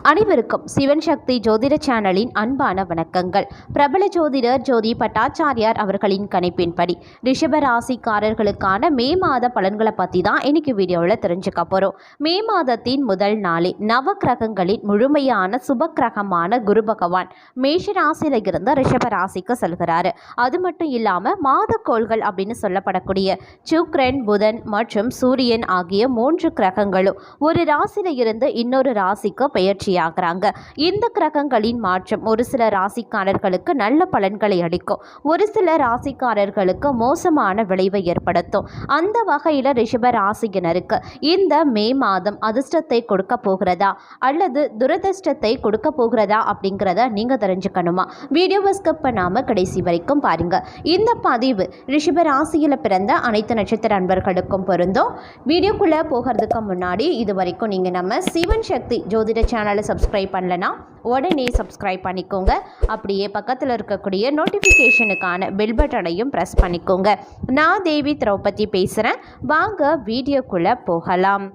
அனைவருக்கும் சிவன் சக்தி ஜோதிட சேனலின் அன்பான வணக்கங்கள். பிரபல ஜோதிடர் ஜோதி பட்டாச்சாரியார் அவர்களின் கணிப்பின்படி ரிஷப ராசிக்காரர்களுக்கான மே மாத பலன்களை பற்றி தான் இன்னைக்கு வீடியோவில் தெரிஞ்சுக்க போகிறோம். மே மாதத்தின் முதல் நாளில் நவ கிரகங்களின் முழுமையான சுப கிரகமான குரு பகவான் மேஷ ராசியில் இருந்து ரிஷப ராசிக்கு செல்கிறாரு. அது மட்டும் இல்லாமல் மாதக்கோள்கள் அப்படின்னு சொல்லப்படக்கூடிய சுக்கிரன், புதன் மற்றும் சூரியன் ஆகிய 3 கிரகங்களும் ஒரு ராசியில இருந்து இன்னொரு ராசிக்கு பெயர்ச்சி ஆகிறாங்க. இந்த கிரகங்களின் மாற்றம் ஒரு சில ராசிக்காரர்களுக்கு நல்ல பலன்களை அளிக்கும், ஒரு சில ராசிக்காரர்களுக்கு மோசமான விளைவை ஏற்படுத்தும். அந்த வகையில் ரிஷப ராசியினருக்கு இந்த மே மாதம் அதிர்ஷ்டத்தை கொடுக்க போகிறதா அல்லது துரதிர்ஷ்டத்தை கொடுக்க போகிறதா அப்படிங்கிறத நீங்க தெரிஞ்சுக்கணுமா? வீடியோவை ஸ்கிப் பண்ணாம கடைசி வரைக்கும் பாருங்க. இந்த பதிவு ரிஷப ராசியில் பிறந்த அனைத்து நட்சத்திர அன்பர்களுக்கும் பொருந்தும். வீடியோக்குள்ள போகிறதுக்கு முன்னாடி இது வரைக்கும் நீங்க நம்ம சிவன் சக்தி ஜோதிட சேனலை சப்ஸ்கிரைப் பண்ணலனா உடனே சப்ஸ்கிரைப் பண்ணிக்கோங்க. அப்படியே பக்கத்தில் இருக்கக்கூடிய நோட்டிஃபிகேஷனுக்கான பெல் பட்டனையும் ப்ரெஸ் பண்ணிக்கோங்க. நான் தேவி திரௌபதி பேசுகிறேன். வாங்க வீடியோக்குள்ளே போகலாம்.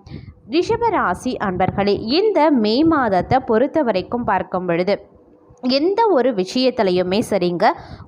ரிஷபராசி அன்பர்களே, இந்த மே மாதத்தை பொறுத்த வரைக்கும் பார்க்கும் பொழுது எந்த ஒரு விஷயத்துலையுமே சரிங்க,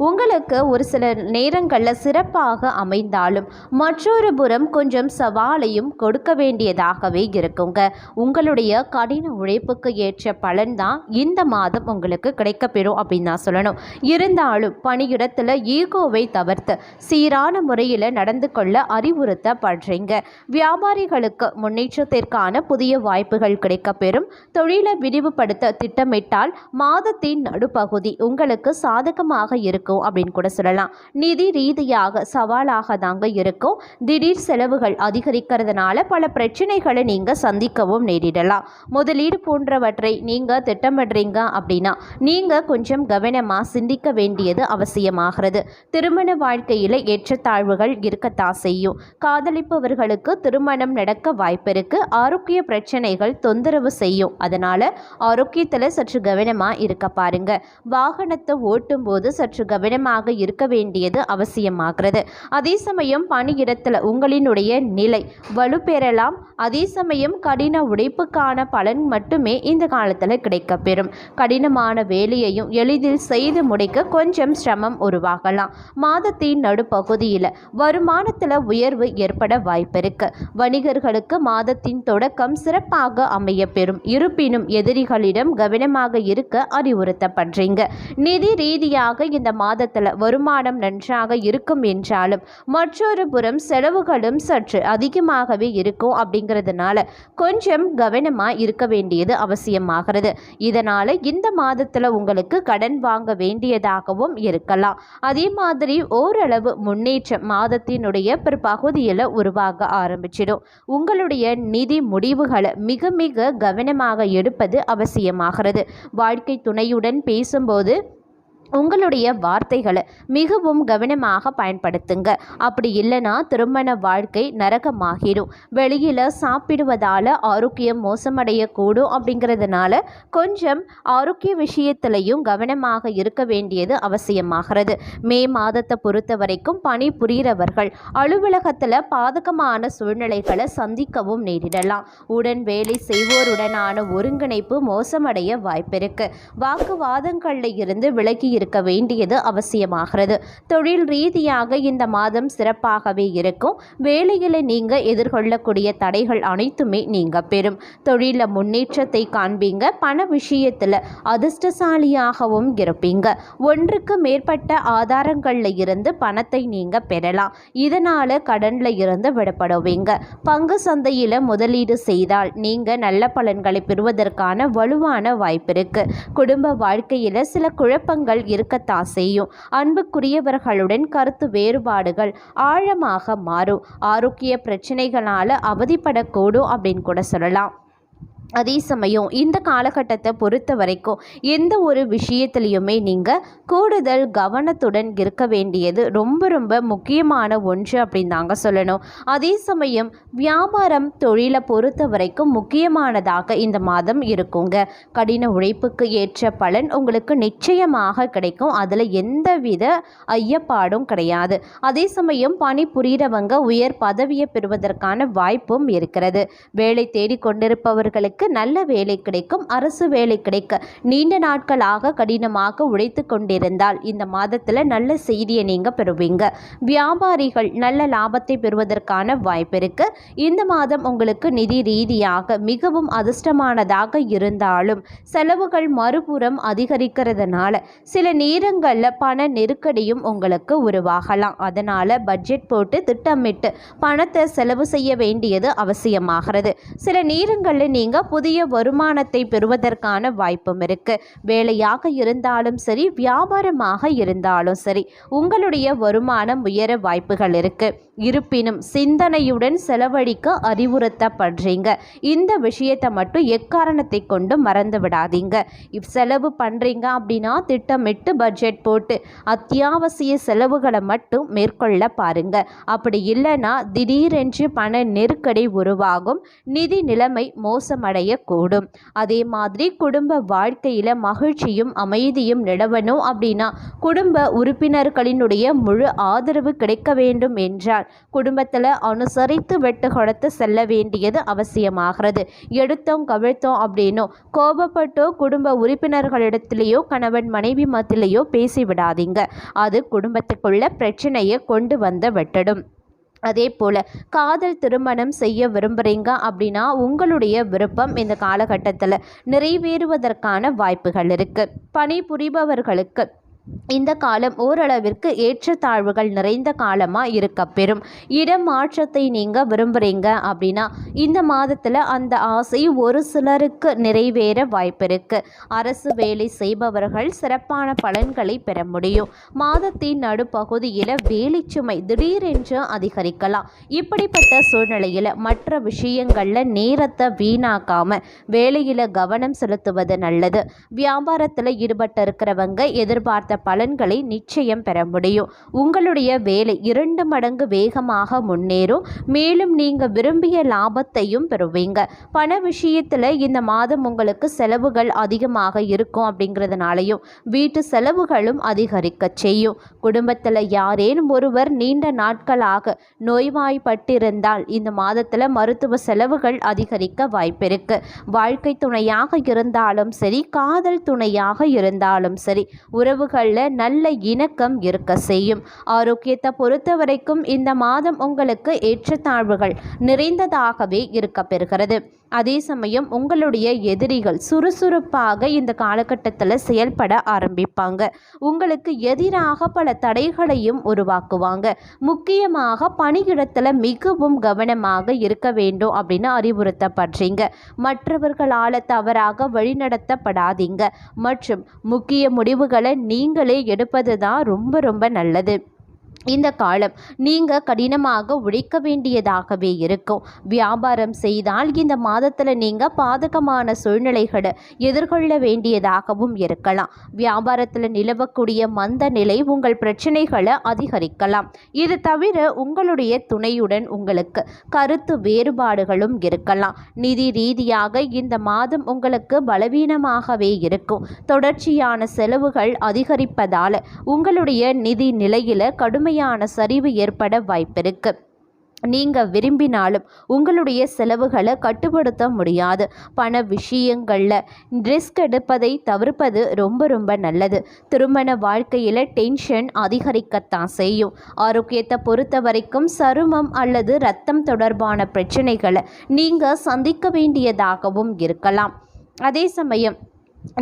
உங்களுக்கு ஒரு சில நேரங்களில் சிறப்பாக அமைந்தாலும் மற்றொரு புறம் கொஞ்சம் சவாலையும் கொடுக்க வேண்டியதாகவே இருக்குங்க. உங்களுடைய கடின உழைப்புக்கு ஏற்ற பலன் தான் இந்த மாதம் உங்களுக்கு கிடைக்கப்பெறும் அப்படின்னு தான் சொல்லணும். இருந்தாலும் பணியிடத்தில் ஈகோவை தவிர்த்து சீரான முறையில் நடந்து கொள்ள அறிவுறுத்தப்படுறீங்க. வியாபாரிகளுக்கு முன்னேற்றத்திற்கான புதிய வாய்ப்புகள் கிடைக்கப்பெறும். தொழிலை விரிவுபடுத்த திட்டமிட்டால் மாதத்தின் நடுப்பகுதி உங்களுக்கு சாதகமாக இருக்கும் அப்படின்னு கூட சொல்லலாம். நிதி ரீதியாக சவாலாக தாங்க இருக்கும். திடீர் செலவுகள் அதிகரிக்கிறதுனால பல பிரச்சனைகளை நீங்க சந்திக்கவும் நேரிடலாம். முதலீடு போன்றவற்றை நீங்க திட்டமிடுறீங்க அப்படின்னா நீங்க கொஞ்சம் கவனமா சிந்திக்க வேண்டியது அவசியமாகிறது. திருமண வாழ்க்கையில ஏற்றத்தாழ்வுகள் இருக்கத்தான் செய்யும். காதலிப்பவர்களுக்கு திருமணம் நடக்க வாய்ப்பிருக்கு. ஆரோக்கிய பிரச்சனைகள் தொந்தரவு செய்யும். அதனால ஆரோக்கியத்துல சற்று கவனமா இருக்க பாருங்க. வாகனத்தை ஓட்டும் போது சற்று கவனமாக இருக்க வேண்டியது அவசியமாகிறது. அதே சமயம் பணியிடத்தில் உங்களினுடைய நிலை வலுப்பெறலாம். அதே சமயம் கடின உழைப்புக்கான பலன் மட்டுமே இந்த காலத்தில் கிடைக்கப்பெறும். கடினமான வேலையையும் எளிதில் செய்து முடிக்க கொஞ்சம் சிரமம் உருவாகலாம். மாதத்தின் நடுப்பகுதியில் வருமானத்தில் உயர்வு ஏற்பட வாய்ப்பிருக்கு. வணிகர்களுக்கு மாதத்தின் தொடக்கம் சிறப்பாக அமைய பெறும். இருப்பினும் எதிரிகளிடம் கவனமாக இருக்க அறிவுறுத்தப்படுறீங்க. நிதி ரீதியாக இந்த மாதத்தில் வருமானம் நன்றாக இருக்கும் என்றாலும் மற்றொரு புறம் செலவுகளும் சற்று அதிகமாகவே இருக்கும். அப்படிங்கிறதுனால கொஞ்சம் கவனமா இருக்க வேண்டியது அவசியமாகிறது. இதனால இந்த மாதத்தில் உங்களுக்கு கடன் வாங்க வேண்டியதாகவும் இருக்கலாம். அதே மாதிரி ஓரளவு முன்னேற்றம் மாதத்தினுடைய பிற்பகுதியில் உருவாக ஆரம்பிச்சிடும். உங்களுடைய நிதி முடிவுகளை மிக மிக கவனமாக எடுப்பது அவசியமாகிறது. வாழ்க்கை துணையுடன் பேசும்போது உங்களுடைய வார்த்தைகளை மிகவும் கவனமாக பயன்படுத்துங்க. அப்படி இல்லைன்னா திருமண வாழ்க்கை நரகமாகிடும். வெளியில் சாப்பிடுவதால் ஆரோக்கியம் மோசமடையக்கூடும். அப்படிங்கிறதுனால கொஞ்சம் ஆரோக்கிய விஷயத்திலையும் கவனமாக இருக்க வேண்டியது அவசியமாகிறது. மே மாதத்தை பொறுத்த வரைக்கும் பணி புரிகிறவர்கள் அலுவலகத்தில் பாதகமான சூழ்நிலைகளை சந்திக்கவும் நேரிடலாம். உடன் வேலை செய்வோருடனான ஒருங்கிணைப்பு மோசமடைய வாய்ப்பிருக்கு. வாக்குவாதங்களில் இருந்து விலகி இருக்க வேண்டியது அவசியமாகிறது. தொழில் ரீதியாக இந்த மாதம் சிறப்பாகவே இருக்கும். வேலையில் நீங்க எதிர்கொள்ளக்கூடிய தடைகள் அனைத்துமே நீங்க பெறும். தொழில முன்னேற்றத்தை காண்பீங்க. பண விஷயத்துல அதிர்ஷ்டசாலியாகவும் இருப்பீங்க. ஒன்றுக்கு மேற்பட்ட ஆதாரங்கள்ல இருந்து பணத்தை நீங்க பெறலாம். இதனால கடன்ல இருந்து விடப்படுவீங்க. பங்கு சந்தையில முதலீடு செய்தால் நீங்க நல்ல பலன்களை பெறுவதற்கான வலுவான வாய்ப்பு இருக்கு. குடும்ப வாழ்க்கையில சில குழப்பங்கள் இருக்கத்தான் செய்யும். அன்புக்குரியவர்களுடன் கருத்து வேறுபாடுகள் ஆழமாக மாறும். ஆரோக்கிய பிரச்சனைகளால அவதிப்படக்கூடும் அப்படின்னு கூட சொல்லலாம். அதே சமயம் இந்த காலகட்டத்தை பொறுத்த வரைக்கும் எந்த ஒரு விஷயத்துலையுமே நீங்கள் கூடுதல் கவனத்துடன் இருக்க வேண்டியது ரொம்ப ரொம்ப முக்கியமான ஒன்று அப்படின்னு தாங்க சொல்லணும். அதே சமயம் வியாபாரம் தொழிலை பொறுத்த வரைக்கும் முக்கியமானதாக இந்த மாதம் இருக்குங்க. கடின உழைப்புக்கு ஏற்ற பலன் உங்களுக்கு நிச்சயமாக கிடைக்கும். அதில் எந்தவித ஐயப்பாடும் கிடையாது. அதே சமயம் பணி புரிகிறவங்க உயர் பதவியை பெறுவதற்கான வாய்ப்பும் இருக்கிறது. வேலை தேடிக்கொண்டிருப்பவர்களுக்கு உங்களுக்கு நல்ல வேலை கிடைக்கும். அரசு வேலை கிடைக்க நீண்ட நாட்களாக கடினமாக உழைத்து கொண்டிருந்தால் இந்த மாதத்தில் நல்ல செய்தியை நீங்கள் பெறுவீங்க. வியாபாரிகள் நல்ல லாபத்தை பெறுவதற்கான வாய்ப்பு இருக்கு. இந்த மாதம் உங்களுக்கு நிதி ரீதியாக மிகவும் அதிர்ஷ்டமானதாக இருந்தாலும் செலவுகள் மறுபுறம் அதிகரிக்கிறதுனால சில நேரங்களில் பண நெருக்கடியும் உங்களுக்கு உருவாகலாம். அதனால் பட்ஜெட் போட்டு திட்டமிட்டு பணத்தை செலவு செய்ய வேண்டியது அவசியமாகிறது. சில நேரங்களில் நீங்கள் புதிய வருமானத்தை பெறுவதற்கான வாய்ப்பும் இருக்கு. வேலையாக இருந்தாலும் சரி, வியாபாரமாக இருந்தாலும் சரி, உங்களுடைய வருமானம் உயர வாய்ப்புகள் இருக்கு. இருப்பினும் சிந்தனையுடன் செலவழிக்க அறிவுறுத்தப்படுறீங்க. இந்த விஷயத்தை மட்டும் எக்காரணத்தை கொண்டு மறந்து விடாதீங்க. செலவு பண்ணுறீங்க அப்படின்னா திட்டமிட்டு பட்ஜெட் போட்டு அத்தியாவசிய செலவுகளை மட்டும் மேற்கொள்ள பாருங்க. அப்படி இல்லைன்னா திடீரென்று பண நெருக்கடி உருவாகும். நிதி நிலைமை மோசமடையக்கூடும். அதே மாதிரி குடும்ப வாழ்க்கையில் மகிழ்ச்சியும் அமைதியும் நிலவணும் அப்படின்னா குடும்ப உறுப்பினர்களினுடைய முழு ஆதரவு கிடைக்க வேண்டும் என்றால் குடும்பத்தில் அனுசரித்து வெட்டு கொடுத்து செல்ல வேண்டியது அவசியமாகிறது. எடுத்தோம் கவிழ்த்தோம் அப்படின்னோ கோபப்பட்டோ குடும்ப உறுப்பினர்களிடத்திலேயோ கணவன் மனைவி மத்தியிலேயோ பேசிவிடாதீங்க. அது குடும்பத்துக்குள்ள பிரச்சனையை கொண்டு வந்து விட்டுடும். அதே போல் காதல் திருமணம் செய்ய விரும்புகிறீங்க அப்படின்னா உங்களுடைய விருப்பம் இந்த காலகட்டத்தில் நிறைவேறுவதற்கான வாய்ப்புகள் இருக்குது. பணிபுரிபவர்களுக்கு இந்த காலம் ஓரளவிற்கு ஏற்றத்தாழ்வுகள் நிறைந்த காலமாக இருக்கப்பெறும். இடமாற்றத்தை நீங்கள் விரும்புகிறீங்க அப்படின்னா இந்த மாதத்தில் அந்த ஆசை ஒரு சிலருக்கு நிறைவேற வாய்ப்பு இருக்குது. அரசு வேலை செய்பவர்கள் சிறப்பான பலன்களை பெற முடியும். மாதத்தின் நடுப்பகுதியில் வேலைச்சுமை திடீரென்று அதிகரிக்கலாம். இப்படிப்பட்ட சூழ்நிலையில் மற்ற விஷயங்களில் நேரத்தை வீணாக்காமல் வேலையில் கவனம் செலுத்துவது நல்லது. வியாபாரத்தில் ஈடுபட்டிருக்கிறவங்க எதிர்பார்த்த பலன்களை நிச்சயம் பெற முடியும். உங்களுடைய வேலை 2 மடங்கு வேகமாக முன்னேறும். மேலும் நீங்க விரும்பிய லாபத்தையும் பெறுவீங்க. பண விஷயத்துல இந்த மாதம் உங்களுக்கு செலவுகள் அதிகமாக இருக்கும். அப்படிங்கிறதுனாலையும் வீட்டு செலவுகளும் அதிகரிக்க செய்யும். குடும்பத்தில் யாரேனும் ஒருவர் நீண்ட நாட்களாக நோய்வாய்ப்பட்டிருந்தால் இந்த மாதத்தில் மருத்துவ செலவுகள் அதிகரிக்க வாய்ப்பிருக்கு. வாழ்க்கை துணையாக இருந்தாலும் சரி, காதல் துணையாக இருந்தாலும் சரி, உறவுகளில் நல்ல இணக்கம் இருக்க செய்யும். ஆரோக்கியத்தை பொறுத்த வரைக்கும் இந்த மாதம் உங்களுக்கு ஏற்றத்தாழ்வுகள் நிறைந்ததாகவே இருக்க பெறுகிறது. அதே சமயம் உங்களுடைய எதிரிகள் சுறுசுறுப்பாக இந்த காலகட்டத்தில் செயல்பட ஆரம்பிப்பாங்க. உங்களுக்கு எதிராக பல தடைகளையும் உருவாக்குவாங்க. முக்கியமாக பணியிடத்தில் மிகவும் கவனமாக இருக்க வேண்டும் அப்படின்னு அறிவுறுத்தப்படுறீங்க. மற்றவர்களால் தவறாக வழிநடத்தப்படாதீங்க மற்றும் முக்கிய முடிவுகளை நீங்களே எடுப்பது தான் ரொம்ப நல்லது. இந்த காலம் நீங்கள் கடினமாக உழைக்க வேண்டியதாகவே இருக்கும். வியாபாரம் செய்தால் இந்த மாதத்தில் நீங்கள் பாதகமான சூழ்நிலைகளை எதிர்கொள்ள வேண்டியதாகவும் இருக்கலாம். வியாபாரத்தில் நிலவக்கூடிய மந்த நிலை உங்கள் பிரச்சனைகளை அதிகரிக்கலாம். இது தவிர உங்களுடைய துணையுடன் உங்களுக்கு கருத்து வேறுபாடுகளும் இருக்கலாம். நிதி ரீதியாக இந்த மாதம் உங்களுக்கு பலவீனமாகவே இருக்கும். தொடர்ச்சியான செலவுகள் அதிகரிப்பதால் உங்களுடைய நிதி நிலையில் கடுமையான சரிவு ஏற்பட வாய்ப்பிருக்கு. நீங்கள் விரும்பினாலும் உங்களுடைய செலவுகளை கட்டுப்படுத்த முடியாது. பண விஷயங்களில் ரிஸ்க் எடுப்பதை தவிர்ப்பது ரொம்ப நல்லது. திருமண வாழ்க்கையில் டென்ஷன் அதிகரிக்கத்தான் செய்யும். ஆரோக்கியத்தை பொறுத்த வரைக்கும் சருமம் அல்லது இரத்தம் தொடர்பான பிரச்சனைகளை நீங்கள் சந்திக்க வேண்டியதாகவும் இருக்கலாம். அதே சமயம்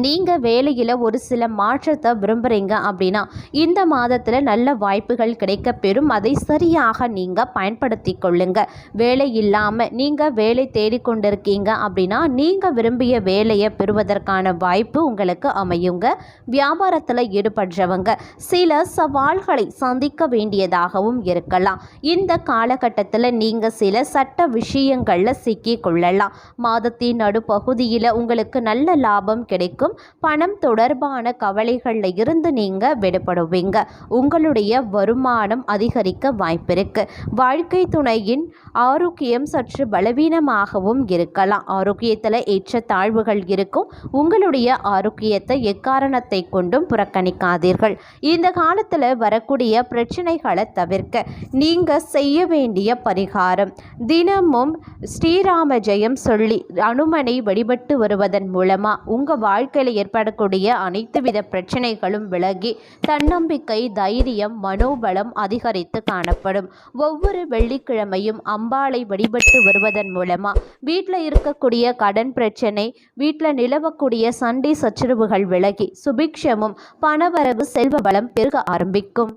நீங்கள் வேலையில் ஒரு சில மாற்றத்தை விரும்புகிறீங்க அப்படின்னா இந்த மாதத்தில் நல்ல வாய்ப்புகள் கிடைக்க பெறும். அதை சரியாக நீங்கள் பயன்படுத்தி கொள்ளுங்க. வேலை இல்லாமல் நீங்கள் வேலை தேடிக்கொண்டிருக்கீங்க அப்படின்னா நீங்கள் விரும்பிய வேலையை பெறுவதற்கான வாய்ப்பு உங்களுக்கு அமையுங்க. வியாபாரத்தில் ஈடுபடுறவங்க சில சவால்களை சந்திக்க வேண்டியதாகவும் இருக்கலாம். இந்த காலகட்டத்தில் நீங்கள் சில சட்ட விஷயங்களில் சிக்கி கொள்ளலாம். மாதத்தின் நடுப்பகுதியில் உங்களுக்கு நல்ல லாபம் கிடைக்கும். அதிகரிக்கும். பணம் தொடர்பான கவலைகளில் இருந்து நீங்கள் விடுபடுவீங்க. உங்களுடைய வருமானம் அதிகரிக்க வாய்ப்பிருக்கு. வாழ்க்கை துணையின் ஆரோக்கியம் சற்று பலவீனமாகவும் இருக்கலாம். ஆரோக்கியத்தில் ஏற்ற தாழ்வுகள் இருக்கும். உங்களுடைய ஆரோக்கியத்தை எக்காரணத்தை கொண்டும் புறக்கணிக்காதீர்கள். இந்த காலத்தில் வரக்கூடிய பிரச்சனைகளை தவிர்க்க நீங்கள் செய்ய வேண்டிய பரிகாரம், தினமும் ஸ்ரீராம ஜெயம் சொல்லி அனுமனை வழிபட்டு வருவதன் மூலமாக உங்கள் வாழ்க்கையில் ஏற்படக்கூடிய அனைத்து வித பிரச்சனைகளும் விலகி தன்னம்பிக்கை, தைரியம், மனோபலம் அதிகரித்து காணப்படும். ஒவ்வொரு வெள்ளிக்கிழமையும் அம்பாளை வழிபட்டு வருவதன் மூலமாக வீட்டில் இருக்கக்கூடிய கடன் பிரச்சனை, வீட்டில் நிலவக்கூடிய சண்டை சச்சரவுகள் விலகி சுபிக்ஷமும் பணவரவு, செல்வ பலம் பெருக ஆரம்பிக்கும்.